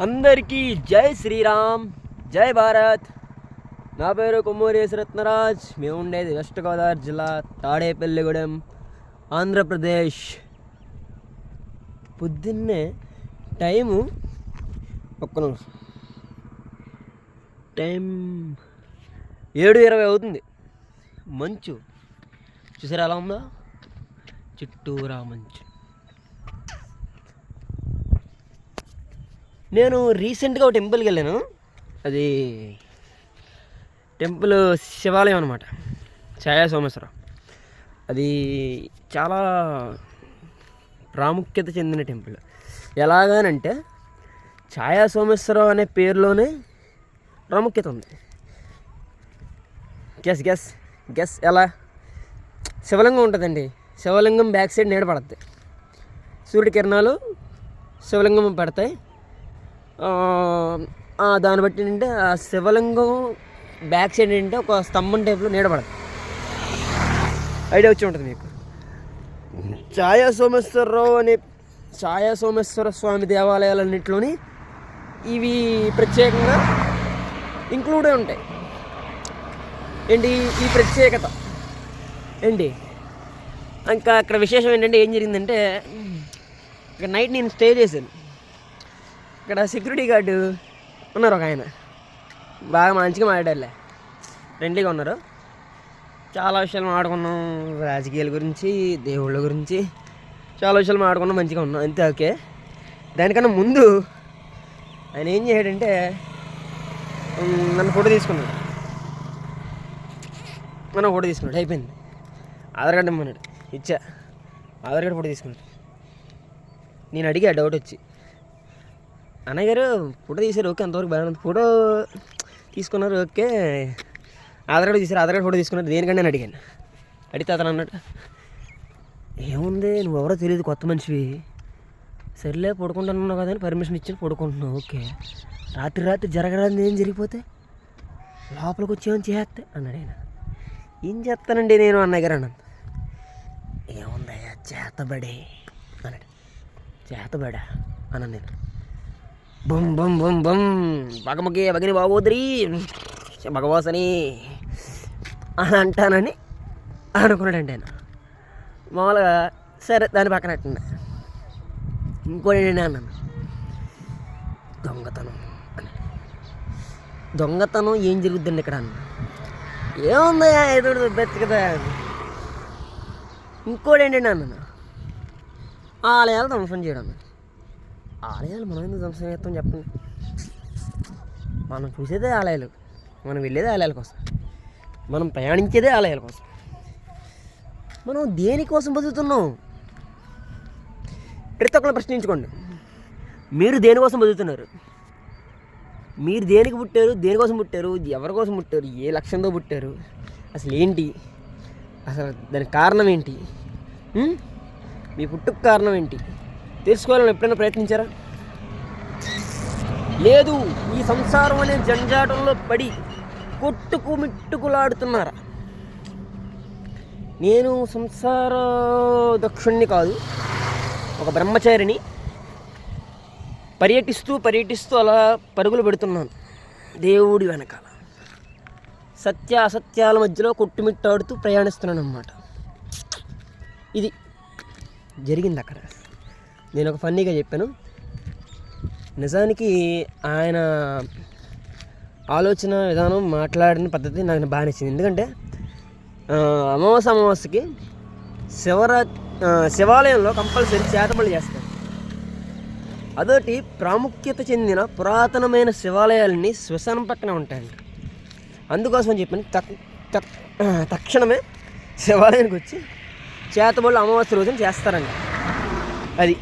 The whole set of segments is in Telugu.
అందరికీ జై శ్రీరామ్, జై భారత్. నా పేరు కొమ్మూరి రత్నరాజ్. మేము ఉండేది వెస్ట్ గోదావరి జిల్లా, తాడేపల్లిగూడెం, ఆంధ్రప్రదేశ్. పొద్దున్నే టైము టైం 7:20 అవుతుంది. మంచు చూసారా ఎలా ఉందో, చుట్టూరా మంచు. నేను రీసెంట్గా ఒక టెంపుల్కి వెళ్ళాను. అది టెంపుల్ శివాలయం అనమాట, ఛాయా సోమేశ్వరం. అది చాలా ప్రాముఖ్యత చెందిన టెంపుల్. ఎలాగనంటే ఛాయా సోమేశ్వరం అనే పేరులోనే ప్రాముఖ్యత ఉంది. గెస్ గెస్ గెస్ ఎలా? శివలింగం ఉంటుందండి. శివలింగం బ్యాక్ సైడ్ నీడ పడుతుంది. సూర్యుడి కిరణాలు శివలింగం పడతాయి. దాన్ని బట్టి ఏంటంటే ఆ శివలింగం బ్యాక్ సైడ్ ఏంటంటే ఒక స్తంభం టైప్లో నీడబడదు. ఐడియా వచ్చి ఉంటుంది మీకు. ఛాయా సోమేశ్వర స్వామి దేవాలయాలన్నింటిలోని ఇవి ప్రత్యేకంగా ఇంక్లూడ్ అయి ఉంటాయి. ఏంటి ఈ ప్రత్యేకత ఏంటి? ఇంకా అక్కడ విశేషం ఏంటంటే ఏం జరిగిందంటే, ఇక్కడ నైట్ నేను స్టే చేశాను. ఇక్కడ సెక్యూరిటీ గార్డు ఉన్నారు, ఒక ఆయన బాగా మంచిగా మాట్లాడారులే, ఫ్రెండ్లీగా ఉన్నారు. చాలా విషయాలు మాట్లాడుకున్నాం, రాజకీయాల గురించి, దేవుళ్ళ గురించి చాలా విషయాలు మాట్లాడుకున్నాం, మంచిగా ఉన్నాం, అంతే. ఓకే. దానికన్నా ముందు ఆయన ఏం చేశాడంటే నన్ను ఫోటో తీసుకున్నాడు. అయిపోయింది. ఆధార్ కార్డు ఇమ్మన్నాడు, ఇచ్చా. ఆధార్ కార్డు ఫోటో తీసుకున్నాడు. నేను అడిగా డౌట్ వచ్చి, అన్నయ్య గారు ఫోటో తీశారు, ఓకే, అంతవరకు బాగా ఉంది, ఫోటో తీసుకున్నారు, ఓకే, ఆధార్ కార్డు తీశారు, ఆధార్ కార్డు ఫోటో తీసుకున్నారు, దేనికంటే నేను అడిగాను. అడిగితే అతను అన్నట్టు, ఏముంది నువ్వెవరో తెలియదు, కొత్త మనిషివి, సర్లే పడుకుంటున్నావు కదా అని పర్మిషన్ ఇచ్చి పడుకుంటున్నావు, ఓకే, రాత్రి జరగడానికి ఏం జరిగిపోతే లోపలికి వచ్చేమని చేస్తే అన్నాడు ఆయన. ఏం చేస్తానండి నేను అన్నయ్య గారు అన్నాను. ఏముందయ్యా చేతబడే అన్నాడు. చేతబడా అన్నాను నేను. బొమ్ బొమ్ బొమ్ బొమ్ బగమగే బగిని బాగోద్రి భగవాసని అని అంటానని అనుకున్నాడండి ఆయన. మామూలుగా సరే దాని పక్కన అట్టిండే. ఇంకోటి ఏంటంటే అన్నాను, దొంగతనం అని. దొంగతనం ఏం జరుగుద్దండి ఇక్కడ అన్న? ఏముందయ్యా ఎదురు దుబ్బచ్చు కదా. ఇంకోటి ఏంటంటే అన్నాను, ఆలయాలు ధ్వంసం చేయడం. ఆలయాలు మనం ఎందుకు ధ్వంసం చేస్తాం చెప్పండి? మనం చూసేదే ఆలయాలు, మనం వెళ్ళేదే ఆలయాల కోసం, మనం ప్రయాణించేదే ఆలయాల కోసం. మనం దేనికోసం బతుకుతున్నాం? ప్రతి ఒక్కరు ప్రశ్నించుకోండి, మీరు దేనికోసం బతుకుతున్నారు? మీరు దేనికి పుట్టారు? దేనికోసం పుట్టారు? ఎవరి కోసం పుట్టారు? ఏ లక్ష్యంతో పుట్టారు? అసలు ఏంటి? అసలు దానికి కారణం ఏంటి? మీ పుట్టుకు కారణం ఏంటి తెలుసుకోవాలని ఎప్పుడైనా ప్రయత్నించారా? లేదు. ఈ సంసారం అనే జంజాటంలో పడి కొట్టుకుమిట్టుకులాడుతున్నారా? నేను సంసార దక్షుణ్ణి కాదు, ఒక బ్రహ్మచారిని. పర్యటిస్తూ అలా పరుగులు పెడుతున్నాను దేవుడి వెనకాల. సత్య అసత్యాల మధ్యలో కొట్టుమిట్టాడుతూ ప్రయాణిస్తున్నాను అన్నమాట. ఇది జరిగింది అక్కడ. నేను ఒక ఫన్నీగా చెప్పాను. నిజానికి ఆయన ఆలోచన విధానం, మాట్లాడిన పద్ధతి నాకు బాగా నచ్చింది. ఎందుకంటే అమావాస్యకి శివాలయంలో కంపల్సరీ చేతబడులు చేస్తారు. అదొకటి ప్రాముఖ్యత చెందిన పురాతనమైన శివాలయాలన్నీ శ్మశానం పక్కన ఉంటాయండి. అందుకోసం చెప్పాను, తక్షణమే శివాలయానికి వచ్చి చేతబడులు అమావాస్య రోజున చేస్తారండి. అది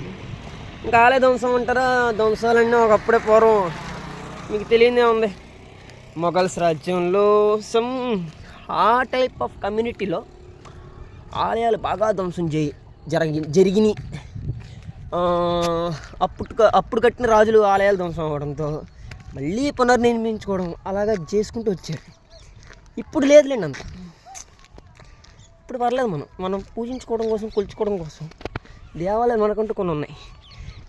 ఇంకా ఆలయ ధ్వంసం అంటారా? ధ్వంసాలన్నీ ఒకప్పుడే పూర్వం మీకు తెలియదే ఉంది. మొఘల్స్ రాజ్యంలో ఆ టైప్ ఆఫ్ కమ్యూనిటీలో ఆలయాలు బాగా ధ్వంసం జరిగినాయి. అప్పుడు కట్టిన రాజులు ఆలయాలు ధ్వంసం అవ్వడంతో మళ్ళీ పునర్నిర్మించుకోవడం అలాగా చేసుకుంటూ వచ్చారు. ఇప్పుడు లేదులేండి అంత. ఇప్పుడు పర్లేదు, మనం పూజించుకోవడం కోసం, కొలుచుకోవడం కోసం దేవాలయాలు మనకంటూ కొన్ని ఉన్నాయి.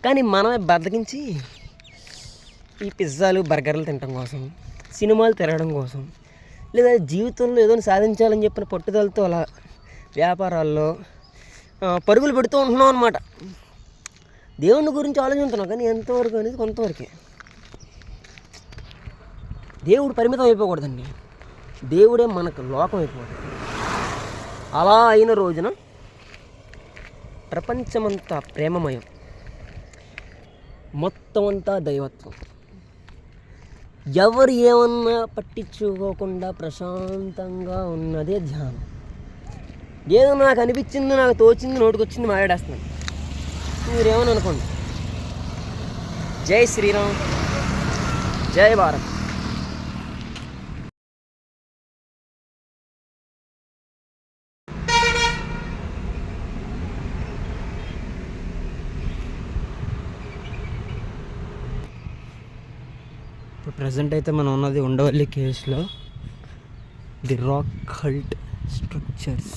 కానీ మనమే బద్దకించి ఈ పిజ్జాలు బర్గర్లు తినడం కోసం, సినిమాలు తిరగడం కోసం, లేదా జీవితంలో ఏదో సాధించాలని చెప్పిన పట్టుదలతో అలా వ్యాపారాల్లో పరుగులు పెడుతూ ఉంటున్నాం అనమాట. దేవుని గురించి ఆలోచిస్తున్నాం కానీ ఎంతవరకు అనేది కొంతవరకే. దేవుడు పరిమితం అయిపోకూడదండి, దేవుడే మనకు లోకం అయిపోకూడదు. అలా అయిన రోజున ప్రపంచమంతా ప్రేమమయం, మొత్తం అంతా దైవత్వం, ఎవరు ఏమన్నా పట్టించుకోకుండా ప్రశాంతంగా ఉన్నదే ధ్యానం. ఏదో నాకు అనిపించింది, నాకు తోచింది, నోటికొచ్చింది మాట్లాడేస్తున్నాను. మీరేమని అనుకోండి. జై శ్రీరామ్, జై భారత్. ఇప్పుడు ప్రజెంట్ అయితే మనం ఉన్నది ఉండవల్లి కేవ్స్లో, ది రాక్ కల్ట్ స్ట్రక్చర్స్.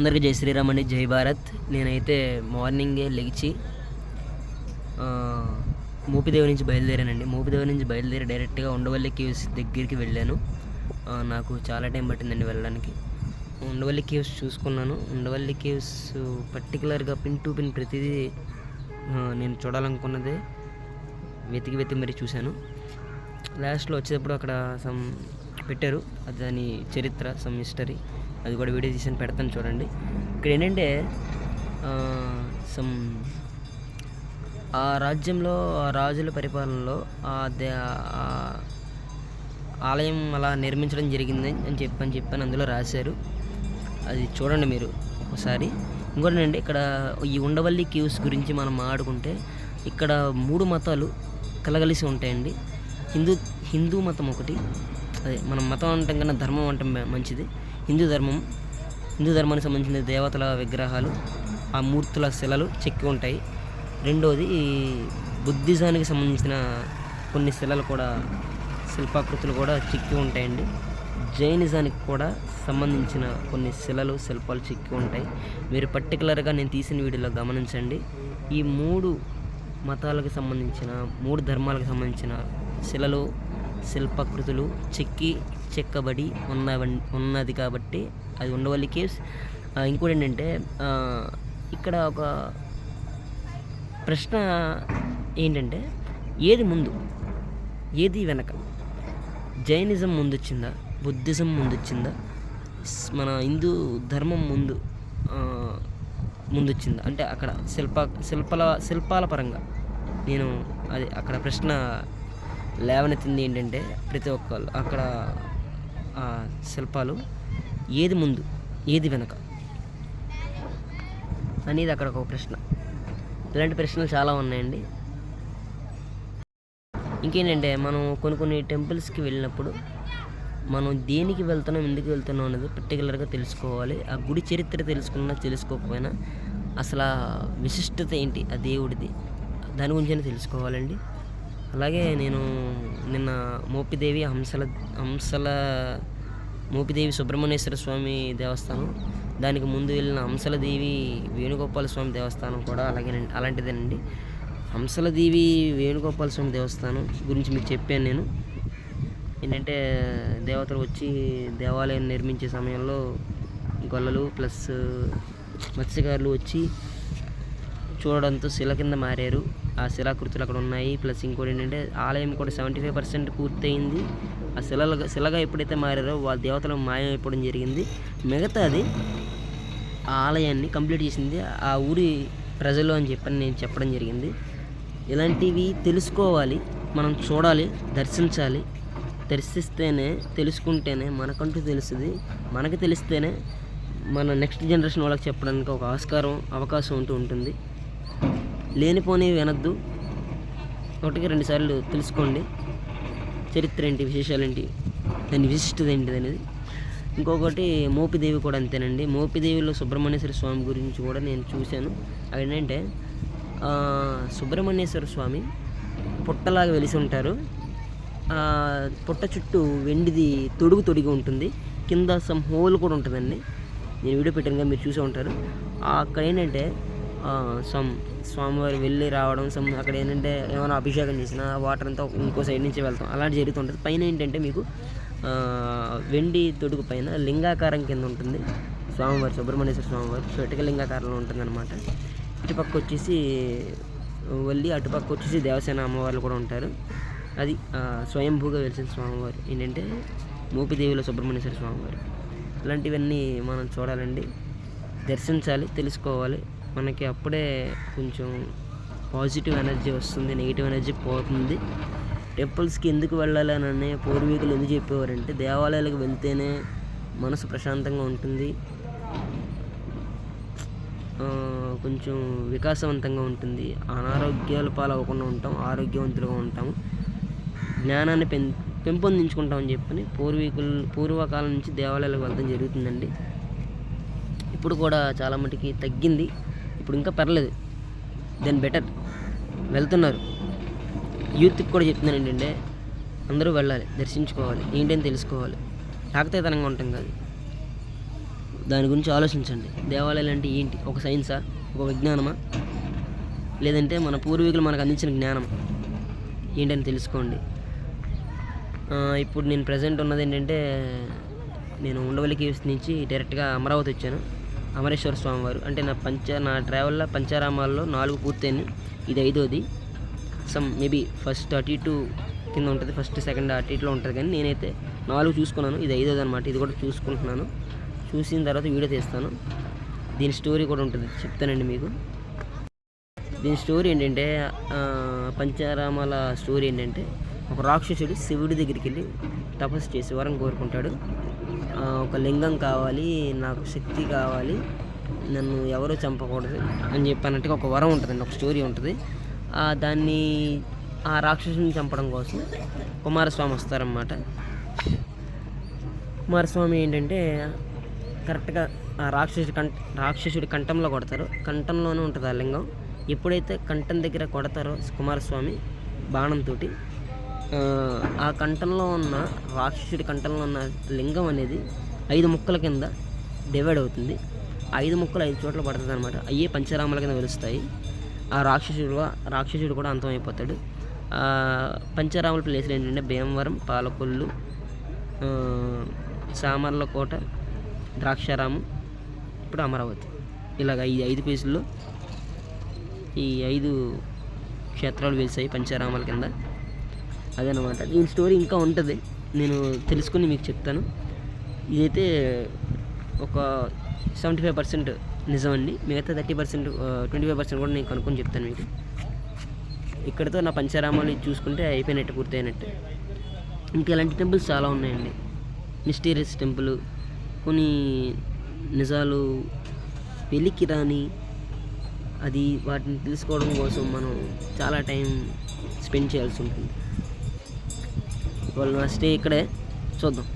అందరికీ జై శ్రీరామ్ అండి, జై భారత్. నేనైతే మార్నింగే లెగిచి మోపిదేవి నుంచి బయలుదేరానండి. మోపిదేవి నుంచి బయలుదేరి డైరెక్ట్గా ఉండవల్లి కేవ్స్ దగ్గరికి వెళ్ళాను. నాకు చాలా టైం పట్టిందండి వెళ్ళడానికి. ఉండవల్లి కేవ్స్ చూసుకున్నాను. ఉండవల్లి కేవ్స్ పర్టికులర్గా పిన్ టు పిన్ ప్రతిదీ నేను చూడాలనుకున్నదే వెతికి మరీ చూశాను. లాస్ట్లో వచ్చేటప్పుడు అక్కడ సమ్ పెట్టారు, అది దాని చరిత్ర, సమ్ హిస్టరీ, అది కూడా వీడియో తీసి పెడతాను చూడండి. ఇక్కడ ఏంటంటే సమ్ ఆ రాజ్యంలో ఆ రాజుల పరిపాలనలో ఆలయం అలా నిర్మించడం జరిగింది అని చెప్పాను అందులో రాశారు. అది చూడండి మీరు ఒకసారి. ఇంకోటి అండి, ఇక్కడ ఈ ఉండవల్లి కేవ్స్ గురించి మనం మాట్లాడుకుంటే ఇక్కడ 3 మతాలు కలగలిసి ఉంటాయండి. హిందూ మతం ఒకటి, అదే మనం మతం అంటాం కన్నా ధర్మం అంటాం మంచిది. హిందూ ధర్మానికి సంబంధించిన దేవతల విగ్రహాలు, ఆ మూర్తుల శిలలు చెక్కి ఉంటాయి. రెండోది బుద్ధిజానికి సంబంధించిన కొన్ని శిలలు కూడా, శిల్పాకృతులు కూడా చెక్కి ఉంటాయండి. జైనిజానికి కూడా సంబంధించిన కొన్ని శిల్పాలు చెక్కి ఉంటాయి. మీరు పర్టికులర్గా నేను తీసిన వీడియోలో గమనించండి. ఈ 3 మతాలకు సంబంధించిన 3 ధర్మాలకు సంబంధించిన శిలలు, శిల్పాకృతులు చెక్కబడి ఉన్నది కాబట్టి అది ఉండవల్లి కేవ్స్. ఇంకోటి ఏంటంటే ఇక్కడ ఒక ప్రశ్న ఏంటంటే, ఏది ముందు ఏది వెనక? జైనిజం ముందు వచ్చిందా, బుద్ధిజం ముందు వచ్చిందా, మన హిందూ ధర్మం ముందు వచ్చిందా అంటే అక్కడ శిల్పాల పరంగా నేను అది అక్కడ ప్రశ్న లేవనెత్తింది. ఏంటంటే ప్రతి ఒక్కళ్ళు అక్కడ శిల్పాలు ఏది ముందు ఏది వెనక అనేది అక్కడ ఒక ప్రశ్న. ఇలాంటి ప్రశ్నలు చాలా ఉన్నాయండి. ఇంకేంటంటే మనం కొన్ని టెంపుల్స్కి వెళ్ళినప్పుడు మనం దేనికి వెళ్తున్నాం, ఎందుకు వెళ్తున్నాం అనేది పర్టికులర్గా తెలుసుకోవాలి. ఆ గుడి చరిత్ర తెలుసుకోకపోయినా అసలు ఆ విశిష్టత ఏంటి ఆ దేవుడిది, దాని గురించి తెలుసుకోవాలండి. అలాగే నేను నిన్న మోపిదేవి మోపిదేవి సుబ్రహ్మణ్యేశ్వర స్వామి దేవస్థానం, దానికి ముందు వెళ్ళిన హంసలదేవి వేణుగోపాల స్వామి దేవస్థానం కూడా అలాంటిదేనండి. హంసలదేవి వేణుగోపాల స్వామి దేవస్థానం గురించి మీకు చెప్పాను నేను. ఏంటంటే దేవతలు వచ్చి దేవాలయం నిర్మించే సమయంలో గొల్లలు ప్లస్ మత్స్యకారులు వచ్చి చూడడంతో శిల కింద మారారు. ఆ శిలాకృతులు అక్కడ ఉన్నాయి. ప్లస్ ఇంకోటి ఏంటంటే ఆలయం కూడా 75% పూర్తయింది. ఆ శిలగా ఎప్పుడైతే మారారో వాళ్ళ దేవతలు మాయమైపోవడం జరిగింది. మిగతాది ఆ ఆలయాన్ని కంప్లీట్ చేసింది ఆ ఊరి ప్రజలు అని నేను చెప్పడం జరిగింది. ఇలాంటివి తెలుసుకోవాలి, మనం చూడాలి, దర్శించాలి. దర్శిస్తేనే తెలుసుకుంటేనే మనకంటూ తెలుస్తుంది. మనకు తెలిస్తేనే మన నెక్స్ట్ జనరేషన్ వాళ్ళకి చెప్పడానికి ఒక అవకాశం ఉంటుంది. లేనిపోని వినద్దు, 1-2 సార్లు తెలుసుకోండి. చరిత్ర ఏంటి, విశేషాలు ఏంటి, దాని విశిష్టత ఏంటిది అనేది. ఇంకొకటి మోపిదేవి కూడా అంతేనండి. మోపిదేవిలో సుబ్రహ్మణ్యేశ్వర స్వామి గురించి కూడా నేను చూశాను. అదేంటంటే సుబ్రహ్మణ్యేశ్వర స్వామి పుట్టలాగా వెలిసి ఉంటారు. పుట్ట చుట్టూ వెండిది తొడిగి ఉంటుంది. కింద సమ్ హోల్ కూడా ఉంటుందండి. నేను వీడియో పెట్టాను, మీరు చూసే ఉంటారు. అక్కడ ఏంటంటే స్వామివారు వెళ్ళి రావడం, అక్కడ ఏంటంటే ఏమైనా అభిషేకం చేసినా వాటర్ అంతా ఇంకో సైడ్ నుంచి వెళ్తాం, అలాంటి జరుగుతుంటుంది. పైన ఏంటంటే మీకు వెండి తొడుగు పైన లింగాకారం కింద ఉంటుంది స్వామివారు, సుబ్రహ్మణ్యేశ్వర స్వామివారు స్ఫటిక లింగాకారంలో ఉంటుంది అనమాట. ఇటుపక్క వచ్చేసి అటుపక్క వచ్చేసి దేవసేన అమ్మవార్లు కూడా ఉంటారు. అది స్వయంభూగా వెలిసిన స్వామివారు ఏంటంటే మోపిదేవిలో సుబ్రహ్మణ్యేశ్వర స్వామివారు. ఇలాంటివన్నీ మనం చూడాలండి, దర్శించాలి, తెలుసుకోవాలి. మనకి అప్పుడే కొంచెం పాజిటివ్ ఎనర్జీ వస్తుంది, నెగిటివ్ ఎనర్జీ పోతుంది. టెంపుల్స్కి ఎందుకు వెళ్ళాలి అని పూర్వీకులు ఎందుకు చెప్పేవారంటే, దేవాలయాలకు వెళ్తేనే మనసు ప్రశాంతంగా ఉంటుంది, కొంచెం వికాసవంతంగా ఉంటుంది, అనారోగ్యాల పాలవ్వకుండా ఉంటాం, ఆరోగ్యవంతులుగా ఉంటాము, జ్ఞానాన్ని పెంపొందించుకుంటామని చెప్పని పూర్వకాలం నుంచి దేవాలయాలకు వెళ్ళడం జరుగుతుందండి. ఇప్పుడు కూడా చాలా మటుకి తగ్గింది, ఇప్పుడు ఇంకా పర్లేదు, దెన్ బెటర్ వెళ్తున్నారు. యూత్కి కూడా చెప్తున్నాను ఏంటంటే అందరూ వెళ్ళాలి, దర్శించుకోవాలి, ఏంటని తెలుసుకోవాలి. తాకతేతనంగా ఉంటాం కాదు, దాని గురించి ఆలోచించండి. దేవాలయాలు అంటే ఏంటి? ఒక సైన్సా, ఒక విజ్ఞానమా, లేదంటే మన పూర్వీకులు మనకు అందించిన జ్ఞానం ఏంటని తెలుసుకోండి. ఇప్పుడు నేను ప్రజెంట్ ఉన్నది ఏంటంటే, నేను ఉండవల్లి కేవ్స్ నుంచి డైరెక్ట్గా అమరావతి వచ్చాను. అమరేశ్వర స్వామి వారు అంటే నా ట్రావెల్లో పంచారామాల్లో 4 పూర్తయినాయి. ఇది 5వది. మేబీ ఫస్ట్ అటు ఇటు కింద ఉంటుంది, ఫస్ట్ సెకండ్ అటు ఇటులో ఉంటుంది, కానీ నేనైతే 4 చూసుకున్నాను. ఇది 5వది అనమాట. ఇది కూడా చూసుకుంటున్నాను. చూసిన తర్వాత వీడియో తీస్తాను. దీని స్టోరీ కూడా ఉంటుంది, చెప్తానండి మీకు. దీని స్టోరీ ఏంటంటే, పంచారామాల స్టోరీ ఏంటంటే, ఒక రాక్షసుడు శివుడి దగ్గరికి వెళ్ళి తపస్సు చేసి వరం కోరుకుంటాడు. ఒక లింగం కావాలి, నాకు శక్తి కావాలి, నన్ను ఎవరూ చంపకూడదు అని చెప్పానంటే ఒక వరం ఉంటుందండి, ఒక స్టోరీ ఉంటుంది. దాన్ని ఆ రాక్షసుని చంపడం కోసం కుమారస్వామి వస్తారన్నమాట. కుమారస్వామి ఏంటంటే కరెక్ట్గా ఆ రాక్షసుడి కంఠంలో కొడతారు. కంఠంలోనే ఉంటుంది ఆ లింగం. ఎప్పుడైతే కంఠం దగ్గర కొడతారో కుమారస్వామి బాణంతో, ఆ కంఠంలో ఉన్న రాక్షసుడి కంఠంలో ఉన్న లింగం అనేది 5 ముక్కల కింద డివైడ్ అవుతుంది. 5 ముక్కలు 5 చోట్ల పడుతుంది అనమాట. అయ్యే పంచరామాల కింద వెలుస్తాయి. ఆ రాక్షసుడు కూడా అంతమైపోతాడు. పంచరాముల ప్లేస్లు ఏంటంటే భీమవరం, పాలకొల్లు, సామర్లకోట, ద్రాక్షారామం, ఇప్పుడు అమరావతి. ఇలాగ ఈ 5 ప్లేసుల్లో ఈ 5 క్షేత్రాలు వెలిసాయి పంచరామాల కింద. అదనమాట. దీని స్టోరీ ఇంకా ఉంటుంది, నేను తెలుసుకుని మీకు చెప్తాను. ఇదైతే ఒక 75% నిజం అండి. మిగతా 30%, 25% కూడా నేను కనుక్కొని చెప్తాను మీకు. ఇక్కడితో నా పంచరామాలు చూసుకుంటే అయిపోయినట్టు, పూర్తయినట్టు. ఇంకా ఇలాంటి టెంపుల్స్ చాలా ఉన్నాయండి. మిస్టీరియస్ టెంపుల్, కొన్ని నిజాలు వెలికి రాని, అది వాటిని తెలుసుకోవడం కోసం మనం చాలా టైం స్పెండ్ చేయాల్సి ఉంటుంది. వాళ్ళు నా స్టే ఇక్కడే, చూద్దాం.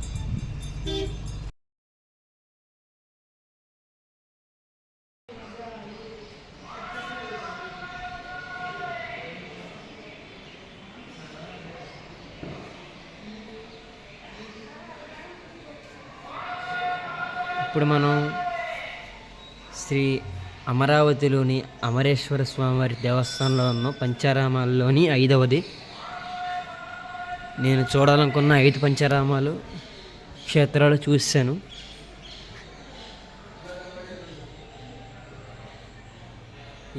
ఇప్పుడు మనం శ్రీ అమరావతిలోని అమరేశ్వర స్వామివారి దేవస్థానంలో ఉన్న పంచారామాల్లోని 5వది. నేను చూడాలనుకున్న 5 పంచరామాలు క్షేత్రాలు చూశాను.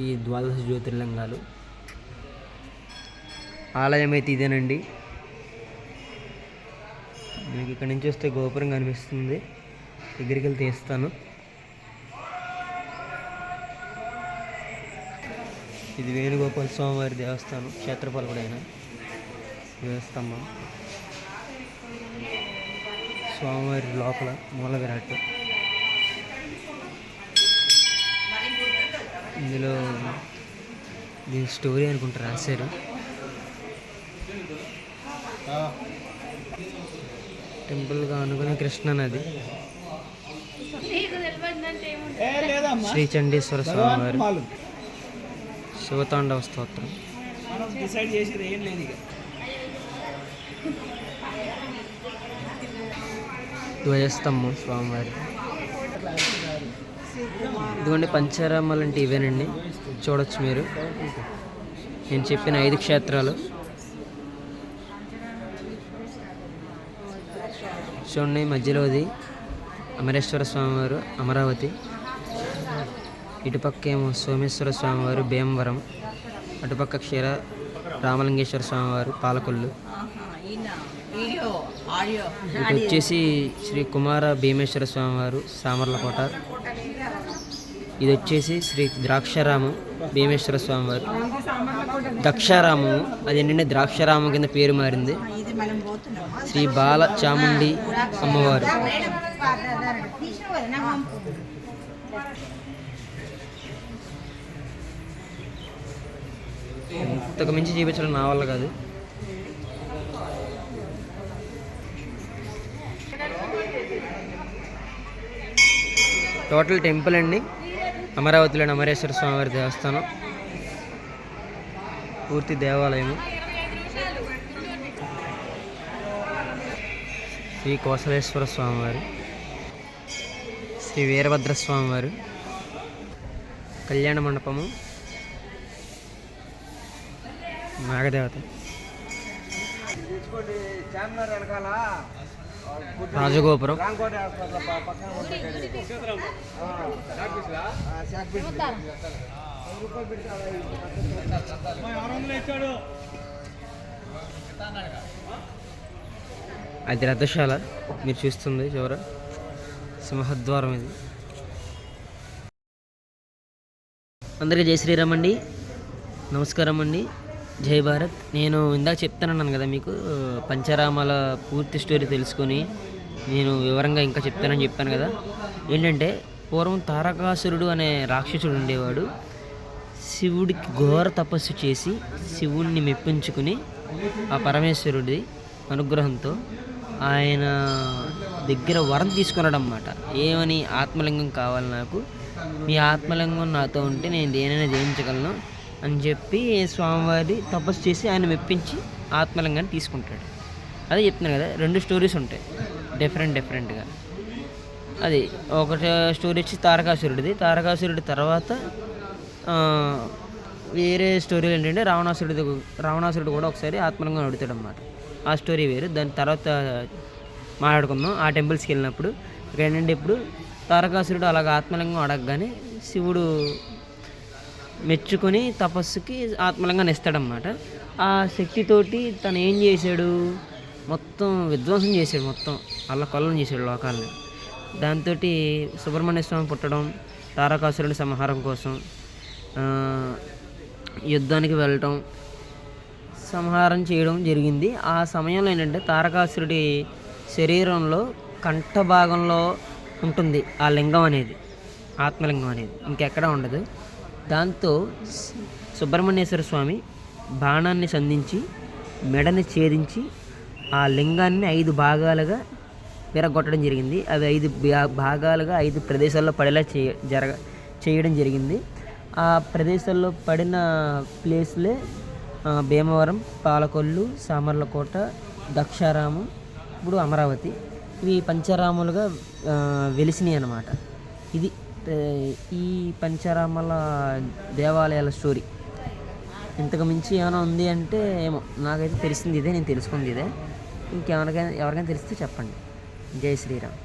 ఈ 12 జ్యోతిర్లింగాలు. ఆలయం అయితే ఇదేనండి. మీకు ఇక్కడ నుంచి వస్తే గోపురం కనిపిస్తుంది, దగ్గరికి వెళ్తే తీస్తాను. ఇది వేణుగోపాల స్వామివారి దేవస్థానం, క్షేత్రపాలకుడైన దేవస్తంభం. స్వామివారి లోపల మూల విరాట్. ఇందులో దీని స్టోరీ అనుకుంటా రాశారు. టెంపుల్గా అనుకుని కృష్ణా నది. శ్రీ చండీశ్వర స్వామివారు శివతాండవ స్తోత్రం. ధ్వజస్తంభం స్వామివారి. ఇదిగోండి పంచారామాలు అంటే ఇవేనండి, చూడొచ్చు మీరు. నేను చెప్పిన 5 క్షేత్రాలు చూడండి. మధ్యలోది అమరేశ్వర స్వామివారు అమరావతి, ఇటుపక్క ఏమో సోమేశ్వర స్వామివారు భీమవరం, అటుపక్క క్షీర రామలింగేశ్వర స్వామివారు పాలకొల్లు. ఇటు వచ్చేసి శ్రీ కుమార భీమేశ్వర స్వామివారు సామర్లకోట. ఇది వచ్చేసి శ్రీ ద్రాక్షారామం భీమేశ్వర స్వామివారు. దక్షారామము అది ఏంటంటే ద్రాక్షారామం కింద పేరు మారింది. శ్రీ బాల చాముండి అమ్మవారు. ఇంతకు మించి చూపించడం నా వల్ల కాదు. టోటల్ టెంపుల్ అండి అమరావతిలోని అమరేశ్వర స్వామివారి దేవస్థానం, పూర్తి దేవాలయము. శ్రీ కోసలేశ్వర స్వామివారు, శ్రీ వీరభద్రస్వామి వారు కళ్యాణ మండపము, నాగదేవత, రాజగోపురం, అది రథశాల మీరు చూస్తుంది చివర సింహద్వారం ఇది. అందరికీ జై శ్రీరామ్ అండి, నమస్కారం అండి, జై భారత్. నేను ఇందాక చెప్తానన్నాను కదా మీకు పంచరామాల పూర్తి స్టోరీ తెలుసుకొని నేను వివరంగా ఇంకా చెప్తానని చెప్పాను కదా. ఏంటంటే పూర్వం తారకాసురుడు అనే రాక్షసుడు ఉండేవాడు. శివుడికి ఘోర తపస్సు చేసి శివుణ్ణి మెప్పించుకుని ఆ పరమేశ్వరుడి అనుగ్రహంతో ఆయన దగ్గర వరం తీసుకున్నాడు అన్నమాట. ఏమని? ఆత్మలింగం కావాలి నాకు, మీ ఆత్మలింగం నాతో ఉంటే నేను దేనైనా జయించగలను అని చెప్పి స్వామివారి తపస్సు చేసి ఆయన మెప్పించి ఆత్మలింగాన్ని తీసుకుంటాడు. అదే చెప్తున్నాను కదా, 2 స్టోరీస్ ఉంటాయి డిఫరెంట్గా. అది ఒకటి స్టోరీ వచ్చి తారకాసురుడిది. తారకాసురుడి తర్వాత వేరే స్టోరీలు ఏంటంటే రావణాసురుడు కూడా ఒకసారి ఆత్మలింగం అడుగుతాడు అన్నమాట. ఆ స్టోరీ వేరు, దాని తర్వాత మాట్లాడుకుందాం ఆ టెంపుల్స్కి వెళ్ళినప్పుడు. ఇక్కడ ఏంటంటే ఇప్పుడు తారకాసురుడు అలాగ ఆత్మలింగం అడగగానే శివుడు మెచ్చుకొని తపస్సుకి ఆత్మలింగాన్ని ఇస్తాడన్నమాట. ఆ శక్తితోటి తను ఏం చేశాడు, మొత్తం విధ్వంసం చేశాడు, మొత్తం అల్లకొల్లం చేశాడు లోకాలని. దాంతో సుబ్రహ్మణ్య స్వామి పుట్టడం, తారకాసురుడి సంహారం కోసం యుద్ధానికి వెళ్ళటం, సంహారం చేయడం జరిగింది. ఆ సమయంలో ఏంటంటే తారకాసురుడి శరీరంలో కంఠ భాగంలో ఉంటుంది ఆ లింగం అనేది, ఆత్మలింగం అనేది, ఇంకెక్కడా ఉండదు. దాంతో సుబ్రహ్మణ్యేశ్వర స్వామి బాణాన్ని సంధించి మెడని ఛేదించి ఆ లింగాన్ని 5 భాగాలుగా విరగొట్టడం జరిగింది. అవి 5 భాగాలుగా 5 ప్రదేశాల్లో పడేలా చేయడం జరిగింది. ఆ ప్రదేశాల్లో పడిన ప్లేస్లే భీమవరం, పాలకొల్లు, సామర్లకోట, దక్షారామం, ఇప్పుడు అమరావతి. ఇవి పంచరాములుగా వెలిసినాయి అన్నమాట. ఇది ఈ పంచరామాల దేవాలయాల స్టోరీ. ఇంతకు మించి ఏమైనా ఉంది అంటే ఏమో, నాకైతే తెలిసింది ఇదే, నేను తెలుసుకుంది ఇదే. ఎవరికైనా తెలిస్తే చెప్పండి. జై శ్రీరామ్.